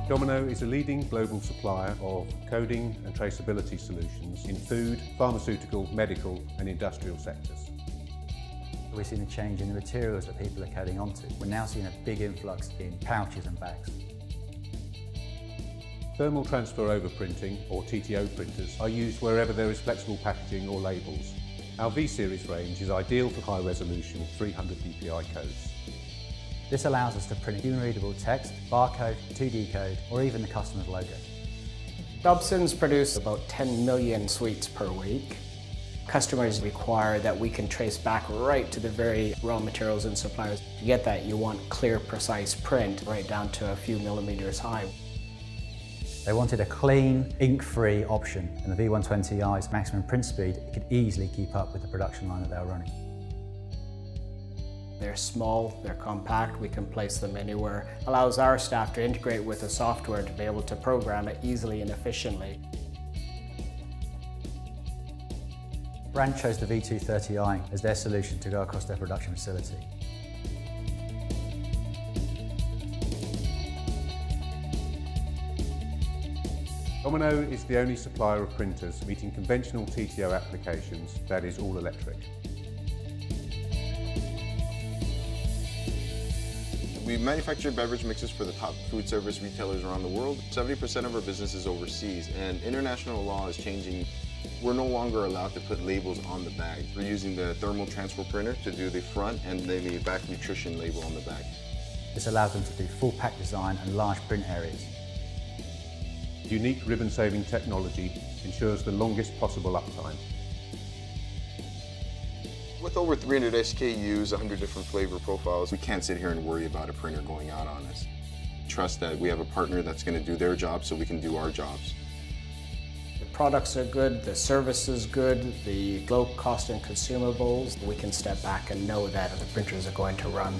Domino is a leading global supplier of coding and traceability solutions in food, pharmaceutical, medical and industrial sectors. We've seen a change in the materials that people are coding onto. We're now seeing a big influx in pouches and bags. Thermal Transfer Overprinting, or TTO printers, are used wherever there is flexible packaging or labels. Our V-Series range is ideal for high-resolution 300 dpi codes. This allows us to print human-readable text, barcode, 2D code, or even the customer's logo. Dobsons produce about 10 million suites per week. Customers require that we can trace back right to the very raw materials and suppliers. To get that, you want clear, precise print right down to a few millimeters high. They wanted a clean, ink-free option, and the V230i's maximum print speed could easily keep up with the production line that they were running. They're small, they're compact, we can place them anywhere. Allows our staff to integrate with the software to be able to program it easily and efficiently. The brand chose the V230i as their solution to go across their production facility. Domino is the only supplier of printers meeting conventional TTO applications that is all electric. We manufacture beverage mixes for the top food service retailers around the world. 70% of our business is overseas, and international law is changing. We're no longer allowed to put labels on the bag. We're using the thermal transfer printer to do the front and then the back nutrition label on the bag. This allows them to do full pack design and large print areas. Unique ribbon-saving technology ensures the longest possible uptime. With over 300 SKUs, 100 different flavor profiles, we can't sit here and worry about a printer going out on us. Trust that we have a partner that's going to do their job so we can do our jobs. The products are good, the service is good, the low cost and consumables. We can step back and know that the printers are going to run.